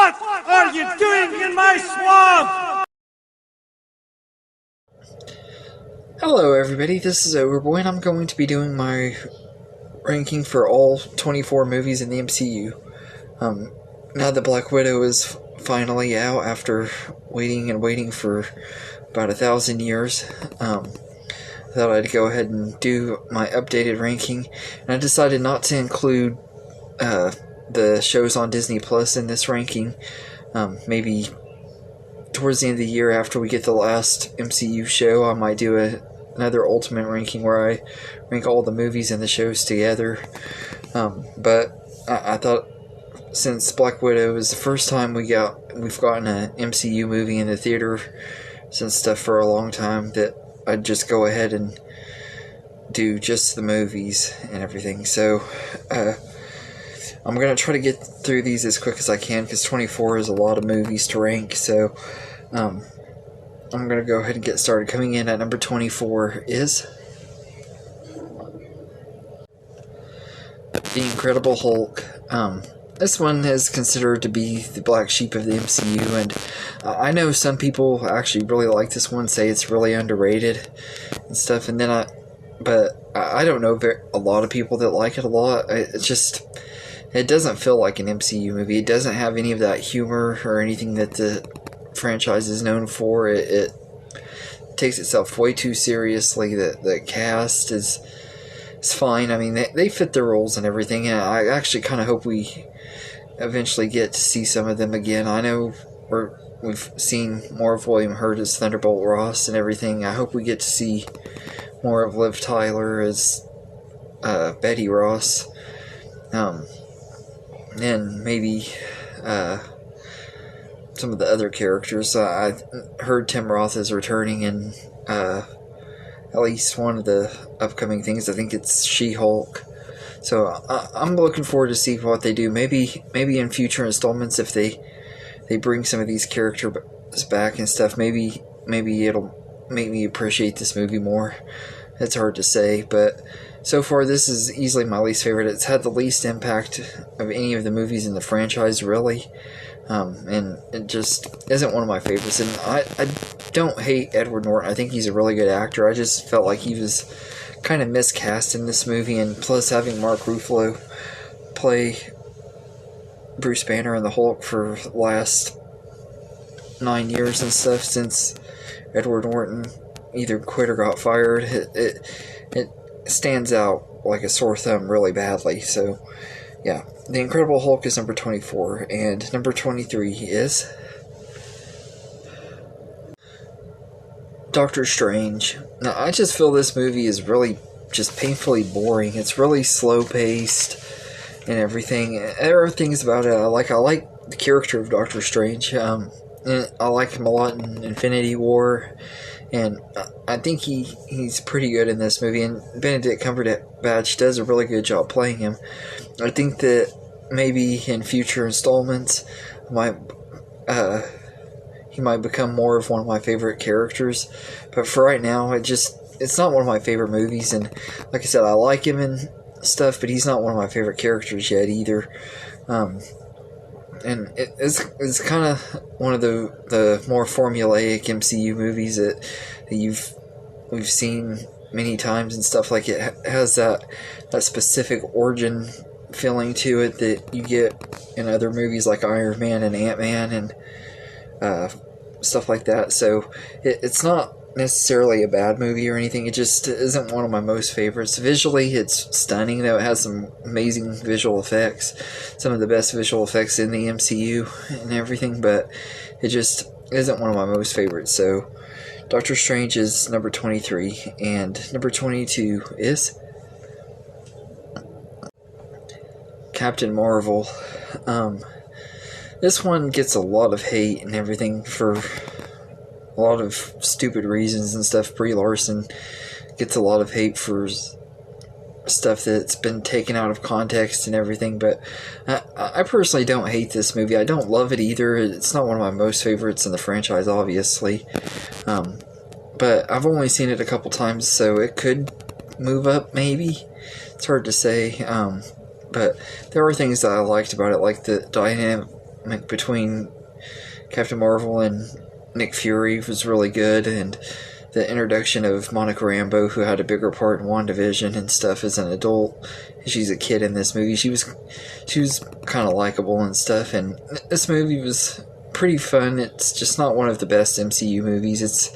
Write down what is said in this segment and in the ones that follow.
What are you doing in my swamp? Hello everybody, this is Overboy, and I'm going to be doing my ranking for all 24 movies in the MCU. Now that Black Widow is finally out after waiting and waiting for about 1,000 years, I thought I'd go ahead and do my updated ranking, and I decided not to include the shows on Disney Plus in this ranking. Maybe towards the end of the year, after we get the last MCU show, I might do another ultimate ranking where I rank all the movies and the shows together. But I thought, since Black Widow is the first time we've gotten an MCU movie in the theater since stuff for a long time, that I'd just go ahead and do just the movies and everything. So I'm going to try to get through these as quick as I can, because 24 is a lot of movies to rank. So I'm going to go ahead and get started. Coming in at number 24 is The Incredible Hulk. This one is considered to be the black sheep of the MCU, and I know some people actually really like this one, say it's really underrated and stuff, and then but I don't know a lot of people that like it a lot. It doesn't feel like an MCU movie. It doesn't have any of that humor or anything that the franchise is known for. It takes itself way too seriously. The cast is fine. I mean, they fit their roles and everything, and I actually kind of hope we eventually get to see some of them again. I know we've seen more of William Hurt as Thunderbolt Ross and everything. I hope we get to see more of Liv Tyler as Betty Ross. And maybe some of the other characters. I heard Tim Roth is returning in at least one of the upcoming things. I think it's She-Hulk. So I'm looking forward to see what they do. Maybe in future installments, if they bring some of these characters back and stuff, maybe it'll make me appreciate this movie more. It's hard to say, but so far this is easily my least favorite. It's had the least impact of any of the movies in the franchise, really. And it just isn't one of my favorites. And I don't hate Edward Norton. I think he's a really good actor. I just felt like he was kind of miscast in this movie, and plus having Mark Ruffalo play Bruce Banner and the Hulk for the last 9 years and stuff, since Edward Norton either quit or got fired, it stands out like a sore thumb really badly. So yeah, The Incredible Hulk is number 24, and number 23 is Doctor Strange. Now, I just feel this movie is really just painfully boring. It's really slow-paced and everything. There are things about it I like. I like the character of Doctor Strange. And I like him a lot in Infinity War, and I think he's pretty good in this movie, and Benedict Cumberbatch does a really good job playing him. I think that maybe in future installments, he might become more of one of my favorite characters, but for right now, it's not one of my favorite movies. And like I said, I like him and stuff, but he's not one of my favorite characters yet either. And it's kind of one of the more formulaic MCU movies that we've seen many times and stuff. Like, it has that specific origin feeling to it that you get in other movies like Iron Man and Ant-Man and stuff like that. So it's not necessarily a bad movie or anything. It just isn't one of my most favorites. Visually, it's stunning, though. It has some amazing visual effects, some of the best visual effects in the MCU and everything, but it just isn't one of my most favorites. So Doctor Strange is number 23, and number 22 is Captain Marvel. This one gets a lot of hate and everything for a lot of stupid reasons and stuff. Brie Larson gets a lot of hate for stuff that's been taken out of context and everything, but I personally don't hate this movie. I don't love it either. It's not one of my most favorites in the franchise, obviously, but I've only seen it a couple times, so it could move up, maybe. It's hard to say, but there are things that I liked about it, like the between Captain Marvel and Nick Fury was really good, and the introduction of Monica Rambeau, who had a bigger part in WandaVision and stuff as an adult. She's a kid in this movie. She was kind of likable and stuff, and this movie was pretty fun. It's just not one of the best MCU movies. It's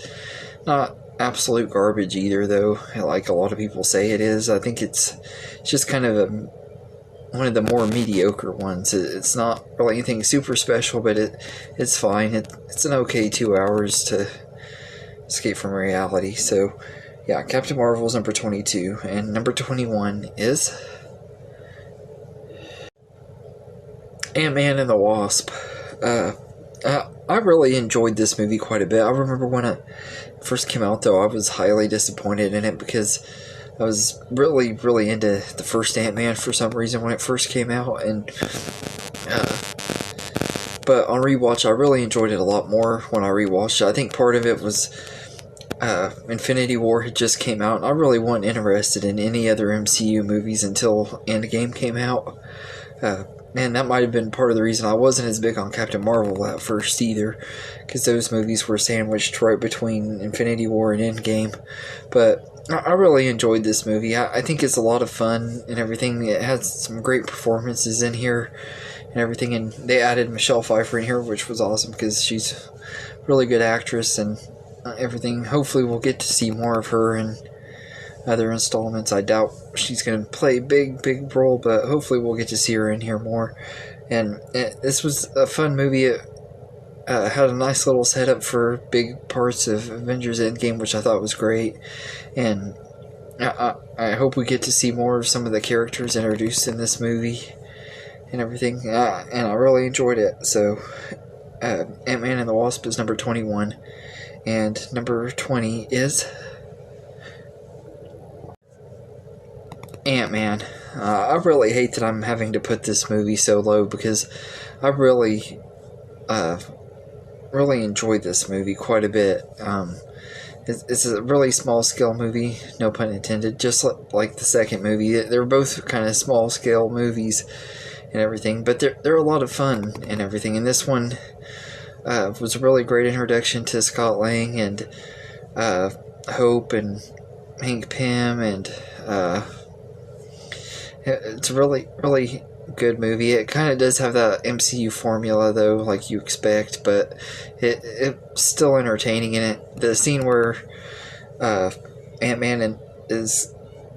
not absolute garbage either, though, like a lot of people say it is. I think it's just kind of one of the more mediocre ones. It's not really anything super special, but it's fine. It's an okay 2 hours to escape from reality. So, yeah, Captain Marvel's number 22, and number 21 is Ant-Man and the Wasp. I really enjoyed this movie quite a bit. I remember when it first came out, though, I was highly disappointed in it because I was really, really into the first Ant-Man for some reason when it first came out, and but on rewatch, I really enjoyed it a lot more when I rewatched it. I think part of it was Infinity War had just came out, and I really wasn't interested in any other MCU movies until Endgame came out. And that might have been part of the reason I wasn't as big on Captain Marvel at first either, because those movies were sandwiched right between Infinity War and Endgame. But I really enjoyed this movie. I think it's a lot of fun and everything. It has some great performances in here and everything, and they added Michelle Pfeiffer in here, which was awesome because she's a really good actress and everything. Hopefully we'll get to see more of her in other installments. I doubt she's going to play a big role, but hopefully we'll get to see her in here more. And this was a fun movie. It had a nice little setup for big parts of Avengers Endgame, which I thought was great. And I hope we get to see more of some of the characters introduced in this movie and everything. And I really enjoyed it. So Ant-Man and the Wasp is number 21. And number 20 is Ant-Man. I really hate that I'm having to put this movie so low because I really enjoyed this movie quite a bit. It's a really small scale movie, no pun intended, just like the second movie. They're both kind of small scale movies and everything, but they're a lot of fun and everything. And this one was a really great introduction to Scott Lang and Hope and Hank Pym, and it's a really, really good movie. It kind of does have that MCU formula, though, like you expect, but it's still entertaining in it. The scene where Ant-Man is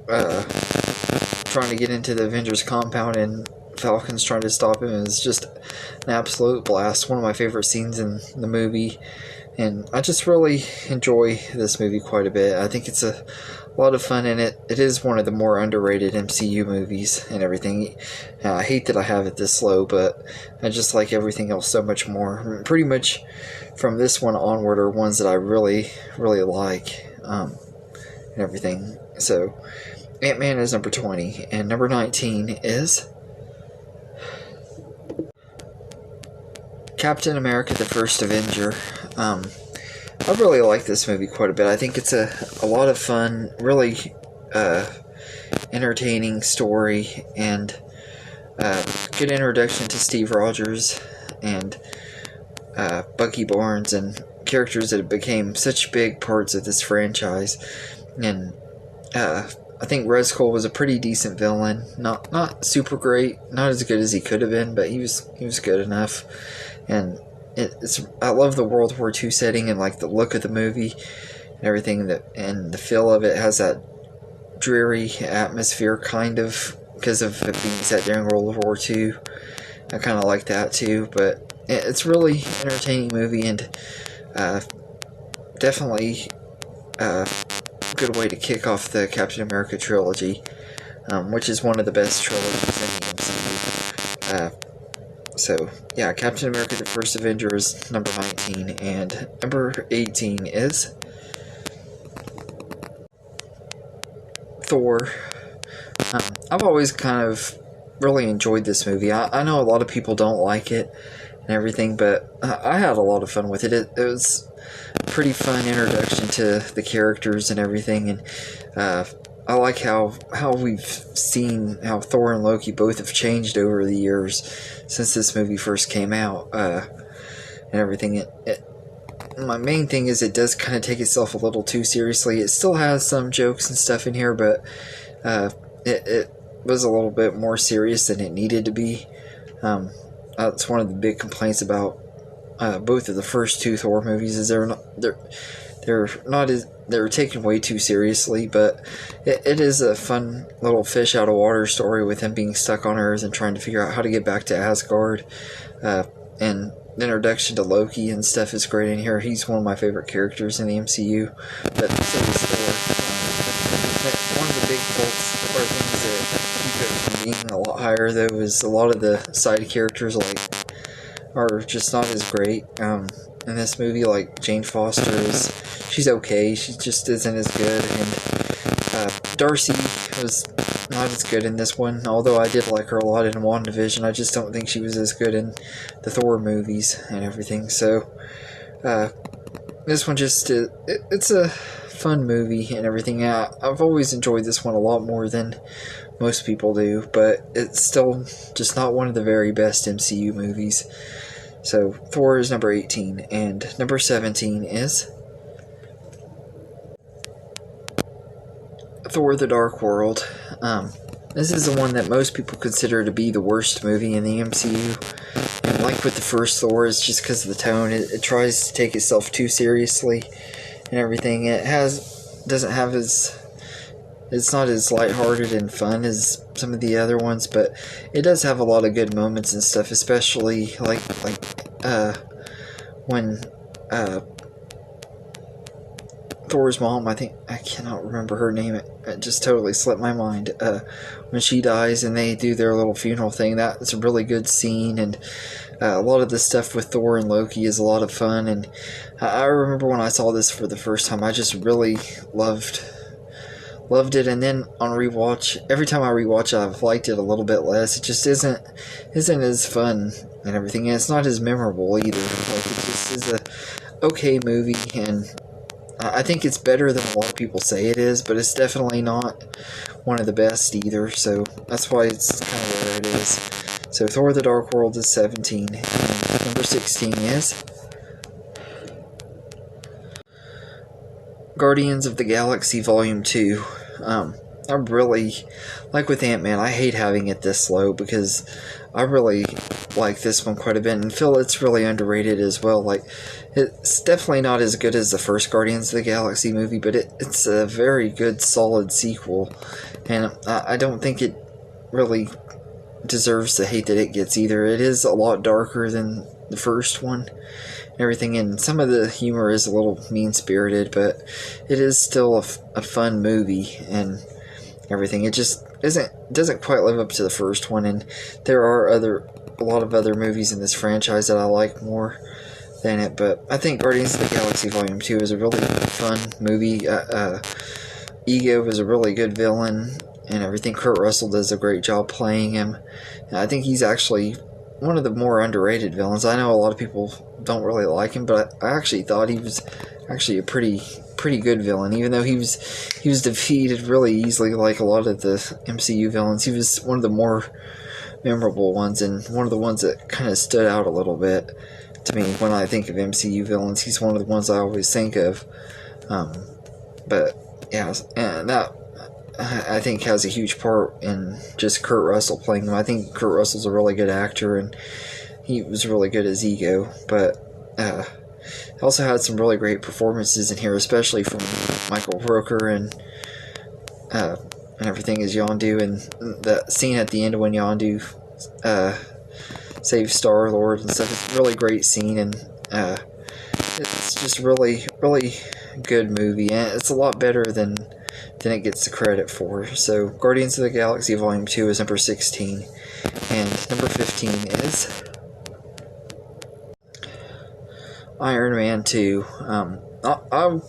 trying to get into the Avengers compound and Falcon's trying to stop him is just an absolute blast. One of my favorite scenes in the movie, and I just really enjoy this movie quite a bit. I think it's a lot of fun in it. It is one of the more underrated MCU movies and everything. I hate that I have it this low, but I just like everything else so much more. Pretty much from this one onward are ones that I really, really like and everything. So Ant-Man is number 20, and number 19 is Captain America: The First Avenger. I really like this movie quite a bit. I think it's a lot of fun, really entertaining story, and good introduction to Steve Rogers and Bucky Barnes, and characters that became such big parts of this franchise. And I think Red Skull was a pretty decent villain. Not super great, not as good as he could have been, but he was good enough. And I love the World War II setting and like the look of the movie and everything, and the feel of it has that dreary atmosphere kind of because of it being set during World War II. I kind of like that too, but it's really entertaining movie, and definitely a good way to kick off the Captain America trilogy, which is one of the best trilogies in the MCU. So, yeah, Captain America: The First Avenger is number 19, and number 18 is Thor. I've always kind of really enjoyed this movie. I know a lot of people don't like it and everything, but I had a lot of fun with it. It was a pretty fun introduction to the characters and everything, and I like how we've seen how Thor and Loki both have changed over the years since this movie first came out, and everything. My main thing is it does kind of take itself a little too seriously. It still has some jokes and stuff in here, but it was a little bit more serious than it needed to be. That's one of the big complaints about both of the first two Thor movies, is they're taken way too seriously. But it is a fun little fish out of water story with him being stuck on Earth and trying to figure out how to get back to Asgard, and the introduction to Loki and stuff is great in here. He's one of my favorite characters in the MCU, but so is Thor. One of the big faults or things that keep it from being a lot higher, though, is a lot of the side characters are just not as great in this movie. Like Jane Foster she's okay, she just isn't as good, and Darcy was not as good in this one, although I did like her a lot in WandaVision. I just don't think she was as good in the Thor movies and everything. So this one just it's a fun movie and everything. I've always enjoyed this one a lot more than most people do, but it's still just not one of the very best MCU movies. So Thor is number 18, and number 17 is Thor: The Dark World. This is the one that most people consider to be the worst movie in the MCU. And like with the first Thor, it's just because of the tone. It tries to take itself too seriously and everything. It's not as lighthearted and fun as some of the other ones, but it does have a lot of good moments and stuff, especially like when Thor's mom, I cannot remember her name, it just totally slipped my mind, when she dies and they do their little funeral thing. That's a really good scene, and a lot of the stuff with Thor and Loki is a lot of fun, and I remember when I saw this for the first time, I just really loved it, and then on rewatch, every time I rewatch it, I've liked it a little bit less. It just isn't as fun and everything, and it's not as memorable either. Like, it just is a okay movie, and I think it's better than a lot of people say it is, but it's definitely not one of the best either, so that's why it's kind of where it is. So Thor: The Dark World is 17, and number 16 is Guardians of the Galaxy Volume 2. I really, like with Ant-Man, I hate having it this low because I really like this one quite a bit, and feel it's really underrated as well. Like, it's definitely not as good as the first Guardians of the Galaxy movie, but it's a very good, solid sequel, and I don't think it really deserves the hate that it gets either. It is a lot darker than the first one and everything, and some of the humor is a little mean-spirited, but it is still a fun movie and everything. It just doesn't quite live up to the first one, and there are a lot of other movies in this franchise that I like more than it, but I think Guardians of the Galaxy Volume 2 is a really fun movie. Ego is a really good villain and everything. Kurt Russell does a great job playing him. And I think he's actually one of the more underrated villains. I know a lot of people don't really like him, but I actually thought he was actually a pretty good villain, even though he was defeated really easily like a lot of the MCU villains. He was one of the more memorable ones, and one of the ones that kind of stood out a little bit to me when I think of MCU villains. He's one of the ones I always think of. But yeah, and that I think has a huge part in just Kurt Russell playing him. I think Kurt Russell's a really good actor, and he was really good as Ego, but also had some really great performances in here, especially from Michael Rooker and everything as Yondu, and that scene at the end when Yondu saves Star-Lord and stuff. It's a really great scene, and it's just really good movie, and it's a lot better than it gets the credit for. So Guardians of the Galaxy Volume 2 is number 16, and number 15 is Iron Man 2. I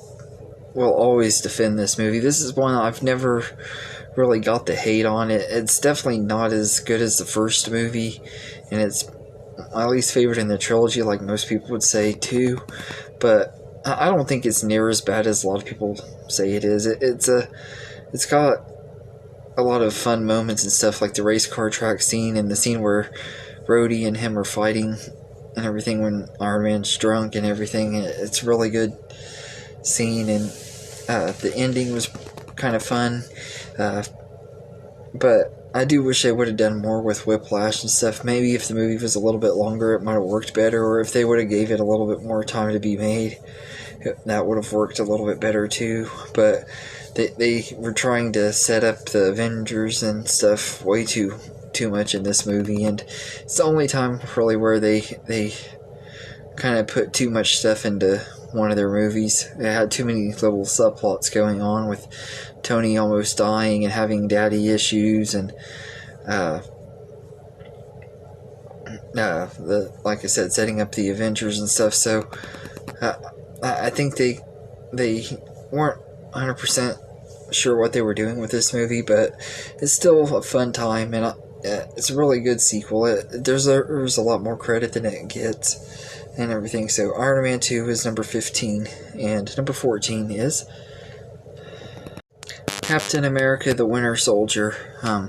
will always defend this movie. This is one I've never really got the hate on. It's definitely not as good as the first movie, and it's my least favorite in the trilogy, like most people would say too, but I don't think it's near as bad as a lot of people say it is. It's got a lot of fun moments and stuff, like the race car track scene and the scene where Rhodey and him are fighting and everything when Iron Man's drunk and everything. It's a really good scene, and the ending was kind of fun. But I do wish they would have done more with Whiplash and stuff. Maybe if the movie was a little bit longer, it might have worked better, or if they would have gave it a little bit more time to be made, that would have worked a little bit better too. But they were trying to set up the Avengers and stuff way too much in this movie, and it's the only time really where they kind of put too much stuff into one of their movies. They had too many little subplots going on, with Tony almost dying and having daddy issues, and like I said, setting up the Avengers and stuff. So I think they weren't 100% sure what they were doing with this movie, but it's still a fun time, and it's a really good sequel. There's a lot more credit than it gets and everything. So Iron Man 2 is number 15, and number 14 is Captain America: The Winter Soldier. A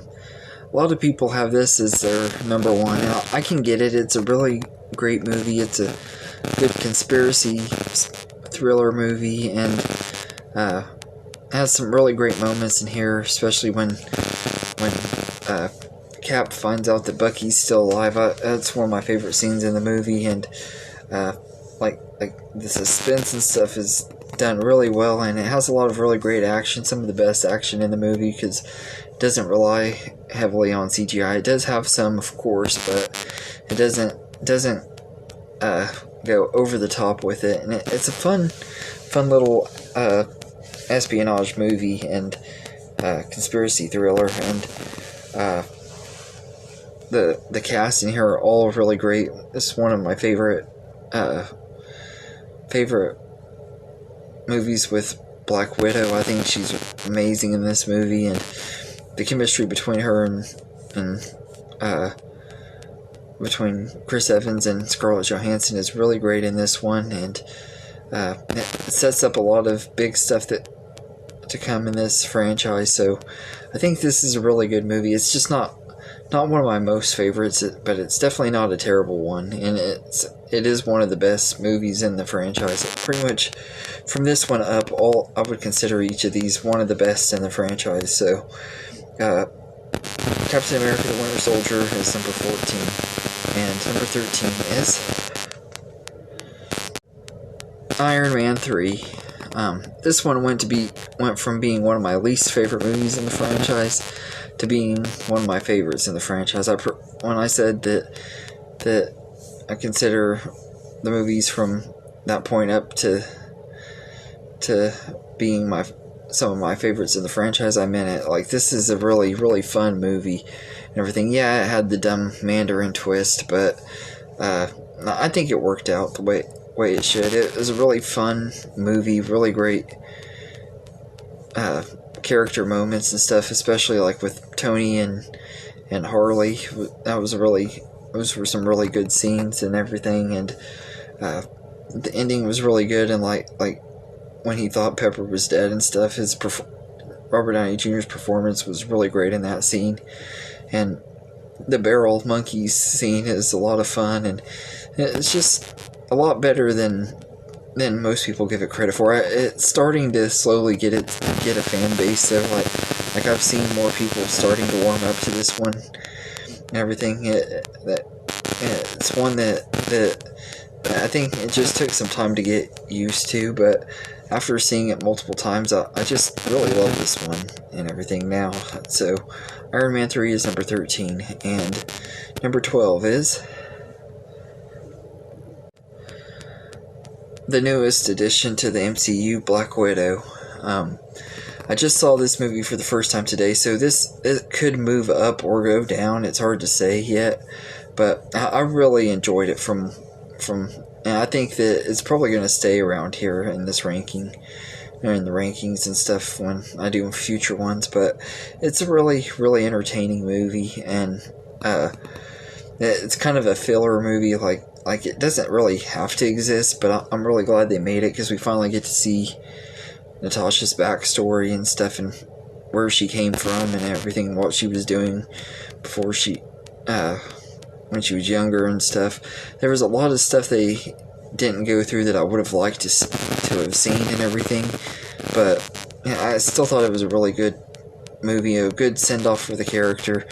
lot of people have this as their number one, and I can get it. It's a really great movie. It's a good conspiracy thriller movie, and has some really great moments in here, especially when Cap finds out that Bucky's still alive. That's one of my favorite scenes in the movie, and like the suspense and stuff is done really well, and it has a lot of really great action, some of the best action in the movie, because it doesn't rely heavily on CGI. It does have some, of course, but it doesn't go over the top with it, and it's a fun little espionage movie and conspiracy thriller, and the cast in here are all really great. This is one of my favorite movies with Black Widow. I think she's amazing in this movie, and the chemistry between her and between Chris Evans and Scarlett Johansson is really great in this one, and it sets up a lot of big stuff to come in this franchise. So I think this is a really good movie. It's just not one of my most favorites, but it's definitely not a terrible one, and it is one of the best movies in the franchise. Pretty much from this one up, I would consider each of these one of the best in the franchise. So Captain America: The Winter Soldier is number 14, and number 13 is Iron Man 3. This one went from being one of my least favorite movies in the franchise to being one of my favorites in the franchise. When I said that I consider the movies from that point up to being some of my favorites in the franchise, I meant it. Like, this is a really, really fun movie and everything. Yeah, it had the dumb Mandarin twist, but I think it worked out the way it should. It was a really fun movie, really great character moments and stuff, especially like with Tony and Harley. Those were some really good scenes and everything, and the ending was really good, and like when he thought Pepper was dead and stuff, Robert Downey Jr.'s performance was really great in that scene, and the barrel monkeys scene is a lot of fun, and it's just a lot better than most people give it credit for. It's starting to slowly get a fan base, so like I've seen more people starting to warm up to this one and everything. It's one that I think it just took some time to get used to, but after seeing it multiple times, I just really love this one and everything now. So Iron Man 3 is number 13, and number 12 is the newest addition to the MCU, Black Widow. I just saw this movie for the first time today, so it could move up or go down. It's hard to say yet, but I really enjoyed it from, and I think that it's probably going to stay around here in this ranking, or in the rankings and stuff when I do future ones. But it's a really, really entertaining movie, and it's kind of a filler movie. Like it doesn't really have to exist, but I'm really glad they made it, because we finally get to see Natasha's backstory and stuff, and where she came from and everything, what she was doing before she, when she was younger and stuff. There was a lot of stuff they didn't go through that I would have liked to have seen and everything, but yeah, I still thought it was a really good movie, a good send-off for the character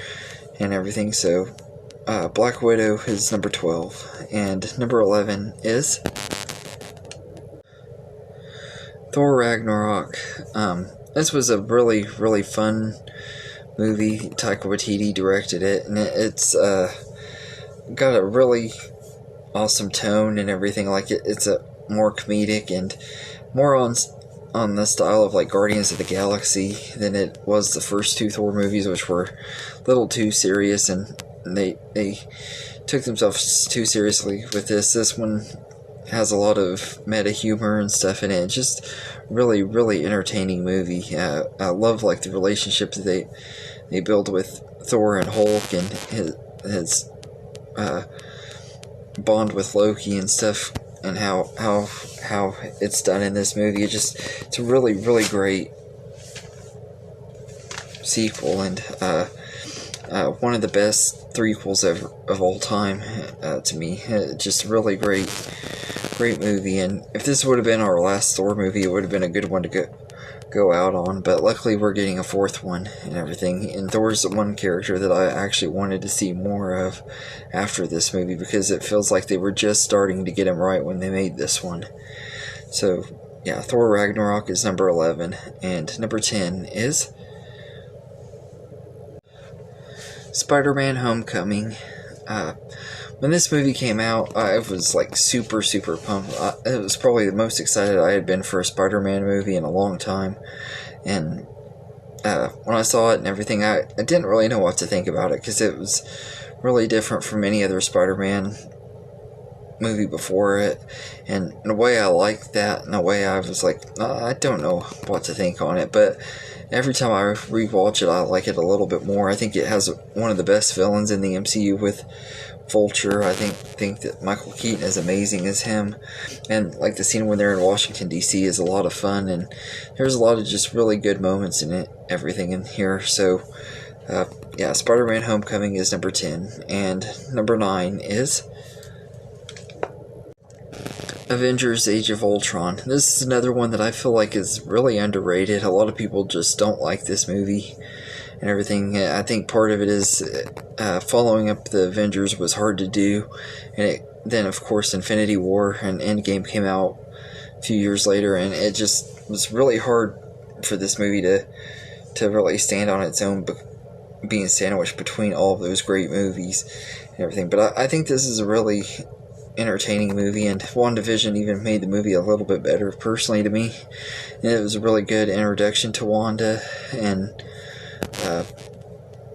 and everything. So Black Widow is number 12, and number 11 is Thor Ragnarok. This was a really, really fun movie. Taika Waititi directed it, and it's got a really awesome tone and everything. Like it's a more comedic and more on the style of like Guardians of the Galaxy than it was the first two Thor movies, which were a little too serious, and they took themselves too seriously with this. This one has a lot of meta humor and stuff in it. It's just really, really entertaining movie. I love like the relationship that they build with Thor and Hulk, and his bond with Loki and stuff, and how it's done in this movie. It's a really, really great sequel, and one of the best threequels of all time to me. Just really great movie, and if this would have been our last Thor movie, it would have been a good one to go out on, but luckily we're getting a fourth one and everything, and Thor's the one character that I actually wanted to see more of after this movie, because it feels like they were just starting to get him right when they made this one. So yeah, Thor Ragnarok is number 11, and number 10 is Spider-Man Homecoming. When this movie came out, I was like super, super pumped. It was probably the most excited I had been for a Spider-Man movie in a long time. And when I saw it and everything, I didn't really know what to think about it, because it was really different from any other Spider-Man movie before it. And in a way I liked that, in a way I was like, I don't know what to think on it. But every time I rewatch it, I like it a little bit more. I think it has one of the best villains in the MCU with Vulture. I think that Michael Keaton is amazing as him, and like the scene when they're in Washington DC is a lot of fun, and there's a lot of just really good moments in it, everything in here. So yeah, Spider-Man Homecoming is number 10, and number 9 is Avengers Age of Ultron. This is another one that I feel like is really underrated. A lot of people just don't like this movie and everything. I think part of it is following up the Avengers was hard to do, and then of course Infinity War and Endgame came out a few years later, and it just was really hard for this movie to really stand on its own, being sandwiched between all of those great movies and everything. But I think this is a really entertaining movie, and WandaVision even made the movie a little bit better personally to me. And it was a really good introduction to Wanda, and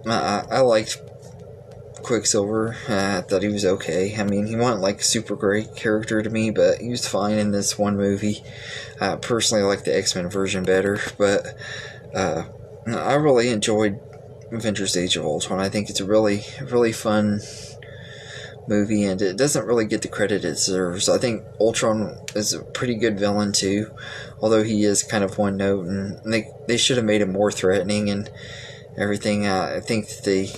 I liked Quicksilver. I thought he was okay. I mean, he wasn't like a super great character to me, but he was fine in this one movie. I personally like the X-Men version better, but I really enjoyed Avengers Age of Ultron. I think it's a really, really fun movie, and it doesn't really get the credit it deserves. I think Ultron is a pretty good villain too, although he is kind of one note, and they should have made him more threatening and everything. I think that they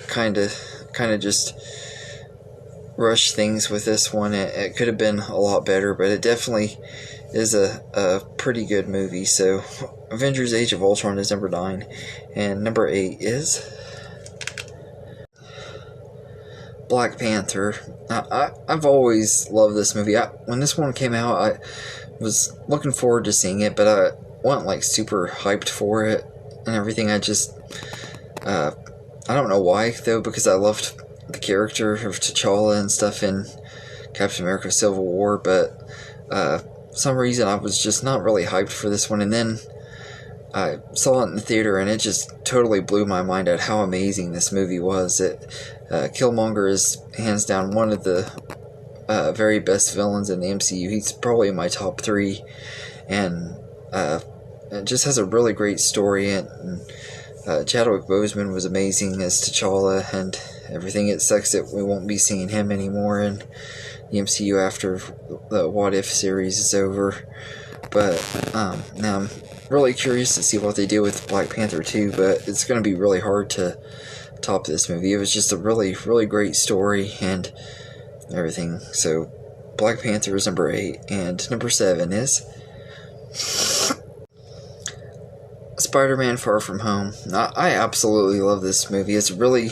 kind of just rushed things with this one. It could have been a lot better, but it definitely is a pretty good movie. So Avengers Age of Ultron is number 9, and number 8 is Black Panther. I've always loved this movie. When this one came out, I was looking forward to seeing it, but I wasn't like super hyped for it and everything. I don't know why though, because I loved the character of T'Challa and stuff in Captain America Civil War, but for some reason I was just not really hyped for this one. And then I saw it in the theater, and it just totally blew my mind at how amazing this movie was. Killmonger is hands down one of the very best villains in the MCU. He's probably in my top 3, and it just has a really great story. And Chadwick Boseman was amazing as T'Challa and everything. It sucks that we won't be seeing him anymore in the MCU after the What If series is over. but now I'm really curious to see what they do with Black Panther 2, but it's going to be really hard to top this movie. It was just a really, really great story and everything. So Black Panther is number 8, and number 7 is Spider-Man Far From Home. I absolutely love this movie. It's a really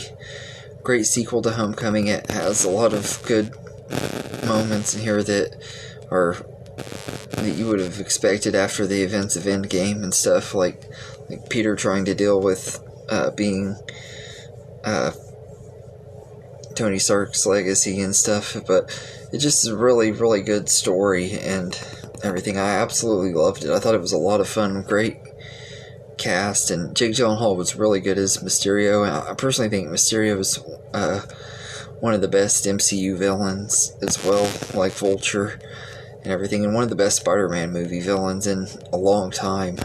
great sequel to Homecoming. It has a lot of good moments in here that you would have expected after the events of Endgame and stuff, like Peter trying to deal with being Tony Stark's legacy and stuff. But it just is a really, really good story and everything. I absolutely loved it. I thought it was a lot of fun, great cast, and Jake Gyllenhaal was really good as Mysterio. I personally think Mysterio is one of the best MCU villains as well, like Vulture and everything, and one of the best Spider-Man movie villains in a long time.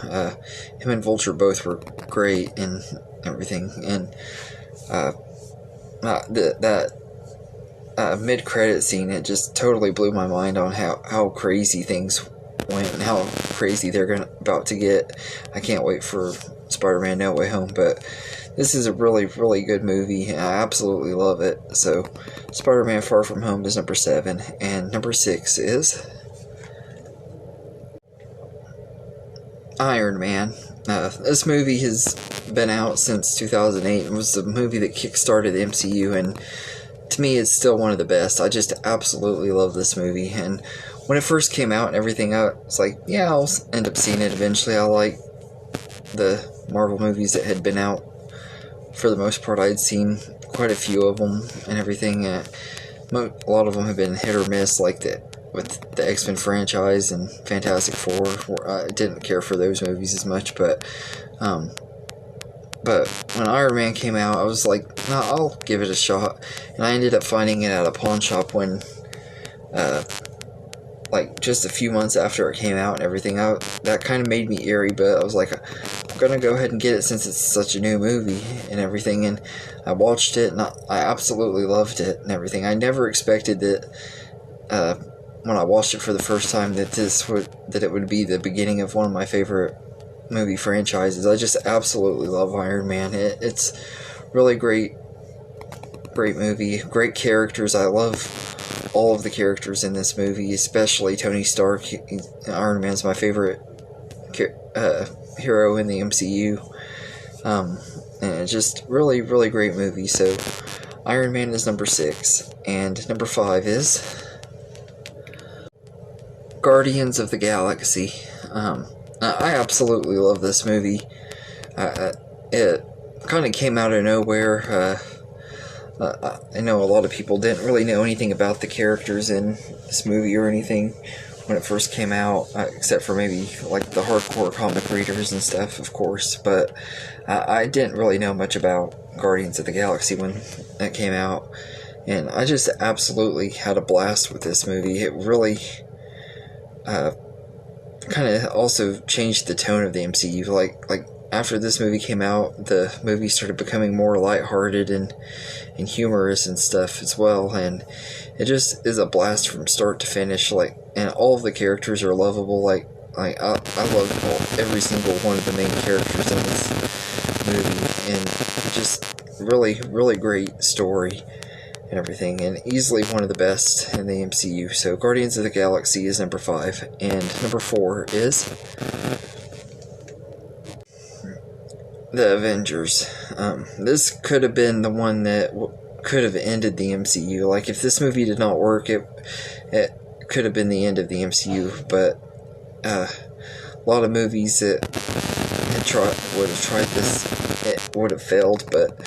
Him and Vulture both were great and everything, and that mid-credit scene, it just totally blew my mind on how crazy things went and how crazy they're about to get. I can't wait for Spider-Man No Way Home, but this is a really, really good movie, and I absolutely love it. So Spider-Man Far From Home is number 7, and number 6 is Iron Man. This movie has been out since 2008. It was the movie that kickstarted the MCU, and to me it's still one of the best. I just absolutely love this movie, and when it first came out and everything, I was like, yeah, I'll end up seeing it eventually. I like the Marvel movies that had been out. For the most part, I'd seen quite a few of them and everything. A lot of them have been hit or miss, like with the X-Men franchise and Fantastic Four. I didn't care for those movies as much, but when Iron Man came out, I was like, nah, I'll give it a shot. And I ended up finding it at a pawn shop when like just a few months after it came out and everything. That kind of made me eerie, but I was like, I'm gonna go ahead and get it since it's such a new movie and everything. And I watched it, and I absolutely loved it and everything. I never expected that when I watched it for the first time that it would be the beginning of one of my favorite movie franchises. I just absolutely love Iron Man. It's really great movie, great characters. I love all of the characters in this movie, especially Tony Stark. Iron Man's my favorite hero in the MCU, and it's just really, really great movie. So Iron Man is number 6, and number 5 is Guardians of the Galaxy. I absolutely love this movie. It kind of came out of nowhere. I know a lot of people didn't really know anything about the characters in this movie or anything when it first came out, except for maybe like the hardcore comic readers and stuff, of course. But I didn't really know much about Guardians of the Galaxy when that came out, and I just absolutely had a blast with this movie. It really kind of also changed the tone of the MCU. Like after this movie came out, the movie started becoming more lighthearted and humorous and stuff as well, and it just is a blast from start to finish. Like, and all of the characters are lovable. Like I love every single one of the main characters in this movie, and just really, really great story and everything, and easily one of the best in the MCU. So Guardians of the Galaxy is number 5, and number 4 is the Avengers. This could have been the one that could have ended the MCU. Like, if this movie did not work, it could have been the end of the MCU. But a lot of movies that would have tried this, it would have failed. But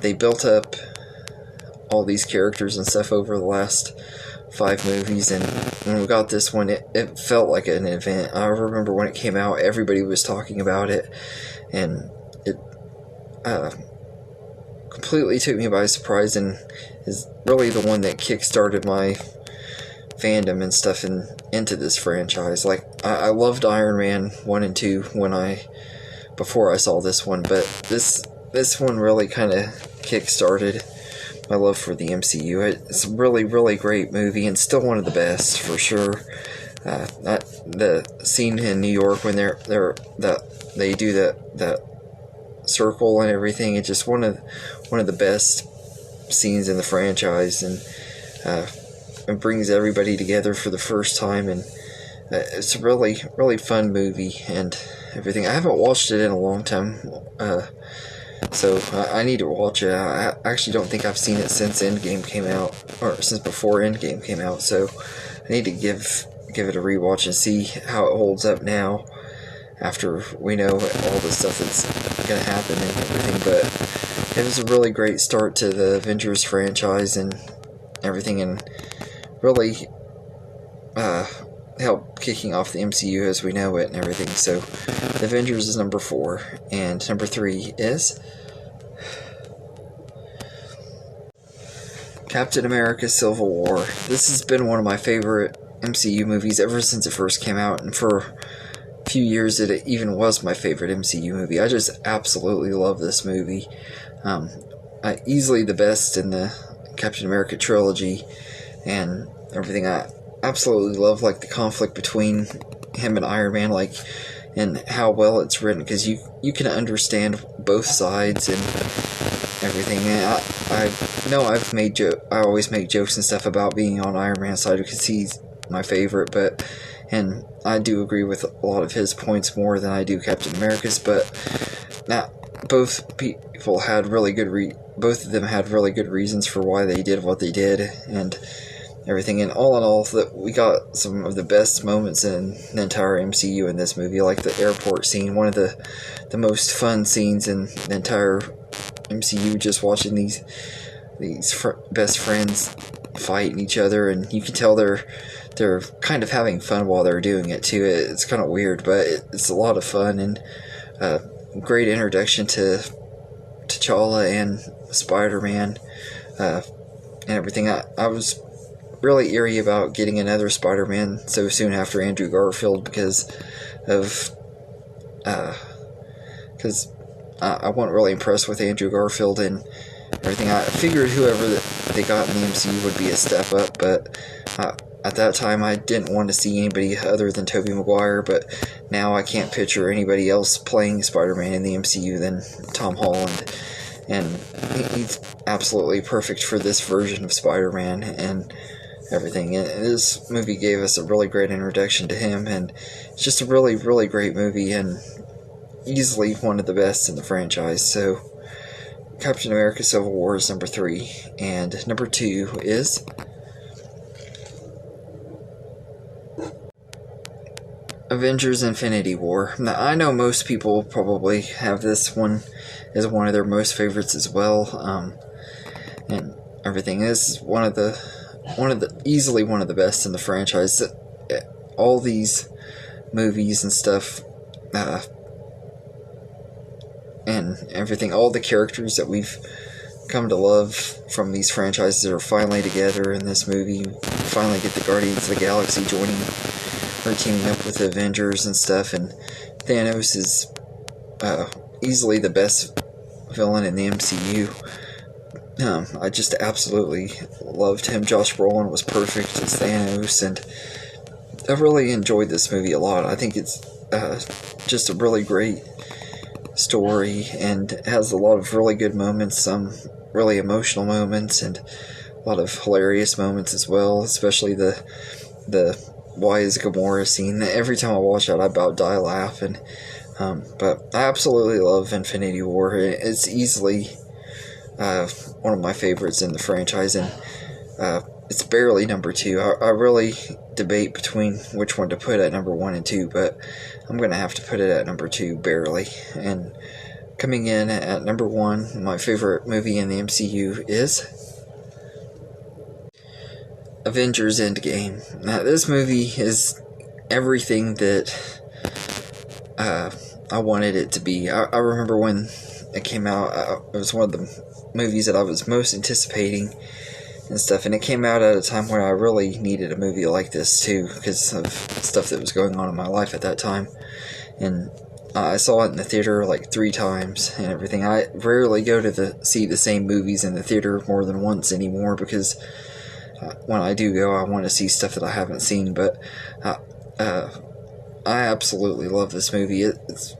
they built up all these characters and stuff over the last 5 movies, and when we got this one, it felt like an event. I remember when it came out, everybody was talking about it, and it completely took me by surprise, and is really the one that kick-started my fandom and stuff into this franchise. Like, I loved Iron Man 1 and 2 before I saw this one, but this one really kind of kick-started my love for the MCU. It's a really, really great movie, and still one of the best, for sure. That the scene in New York when they do that circle and everything. It's just one of the best scenes in the franchise, and it brings everybody together for the first time, and it's a really fun movie and everything. I haven't watched it in a long time, so I need to watch it. I actually don't think I've seen it since Endgame came out, or since before Endgame came out, so I need to give it a rewatch and see how it holds up now after we know all the stuff that's going to happen and everything. But it was a really great start to the Avengers franchise and everything, and really helped kicking off the MCU as we know it and everything. So the Avengers is number 4, and number 3 is Captain America Civil War. This has been one of my favorite MCU movies ever since it first came out, and for a few years it even was my favorite MCU movie. I just absolutely love this movie. Easily the best in the Captain America trilogy and everything. I absolutely love the conflict between him and Iron Man, and how well it's written, because you can understand both sides and everything. And I know I always make jokes and stuff about being on Iron Man's side because he's my favorite, and I do agree with a lot of his points more than I do Captain America's, but both people had both of them had really good reasons for why they did what they did and everything. And all in all, that we got some of the best moments in the entire MCU in this movie, like the airport scene, one of the most fun scenes in the entire MCU, just watching these best friends fighting each other, and you can tell they're kind of having fun while they're doing it too. It's kind of weird, but it's a lot of fun, and great introduction to T'Challa and Spider-Man and everything. I was really eerie about getting another Spider-Man so soon after Andrew Garfield because I wasn't really impressed with Andrew Garfield and everything. I figured whoever they got in the MCU would be a step up, but at that time I didn't want to see anybody other than Tobey Maguire, but now I can't picture anybody else playing Spider-Man in the MCU than Tom Holland, and he's absolutely perfect for this version of Spider-Man and everything. And this movie gave us a really great introduction to him, and it's just a really great movie and easily one of the best in the franchise. So Captain America Civil War is number 3, and number 2 is Avengers Infinity War. Now, I know most people probably have this one as one of their most favorites as well, and everything. This is easily one of the best in the franchise. All these movies and stuff, and everything, all the characters that we've come to love from these franchises are finally together in this movie. We finally get the Guardians of the Galaxy joining or teaming up with the Avengers and stuff, and Thanos is easily the best villain in the MCU. I just absolutely loved him. Josh Brolin was perfect as Thanos, and I really enjoyed this movie a lot. I think it's just a really great story, and it has a lot of really good moments, some really emotional moments, and a lot of hilarious moments as well, especially the Why is Gamora scene. Every time I watch that, I about die laughing. But I absolutely love Infinity War. It's easily one of my favorites in the franchise, and it's barely number 2. I really debate between which one to put at number 1 and 2, but I'm going to have to put it at number 2, barely. And coming in at number 1, my favorite movie in the MCU is Avengers Endgame. Now, this movie is everything that I wanted it to be. I remember when it came out, it was one of the movies that I was most anticipating and stuff, and it came out at a time where I really needed a movie like this too, because of stuff that was going on in my life at that time. And I saw it in the theater like 3 times and everything. I rarely go to see the same movies in the theater more than once anymore, because when I do go, I want to see stuff that I haven't seen. But I absolutely love this movie. It's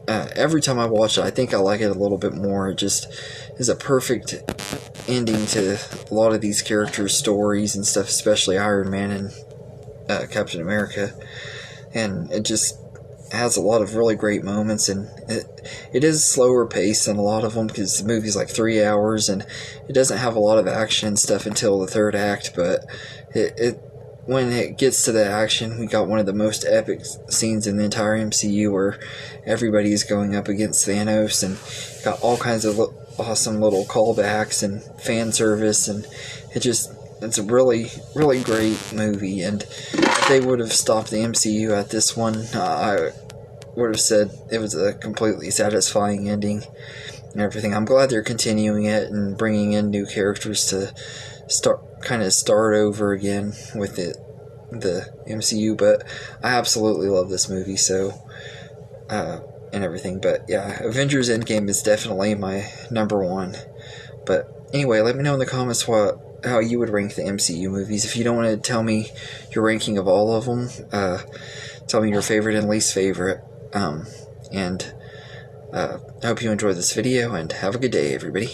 every time I watch it, I think I like it a little bit more. It just is a perfect ending to a lot of these characters' stories and stuff, especially Iron Man and Captain America. And it just has a lot of really great moments, and it is slower paced than a lot of them because the movie's like 3 hours, and it doesn't have a lot of action and stuff until the third act. But when it gets to the action, we got one of the most epic scenes in the entire MCU where everybody is going up against Thanos, and got all kinds of awesome little callbacks and fan service, and it's a really, really great movie. And if they would have stopped the MCU at this one, I would have said it was a completely satisfying ending and everything. I'm glad they're continuing it and bringing in new characters to start over again with the MCU, but I absolutely love this movie, so and everything. But yeah, Avengers Endgame is definitely my number one. But anyway, let me know in the comments how you would rank the MCU movies. If you don't want to tell me your ranking of all of them, tell me your favorite and least favorite. I hope you enjoyed this video, and have a good day, everybody.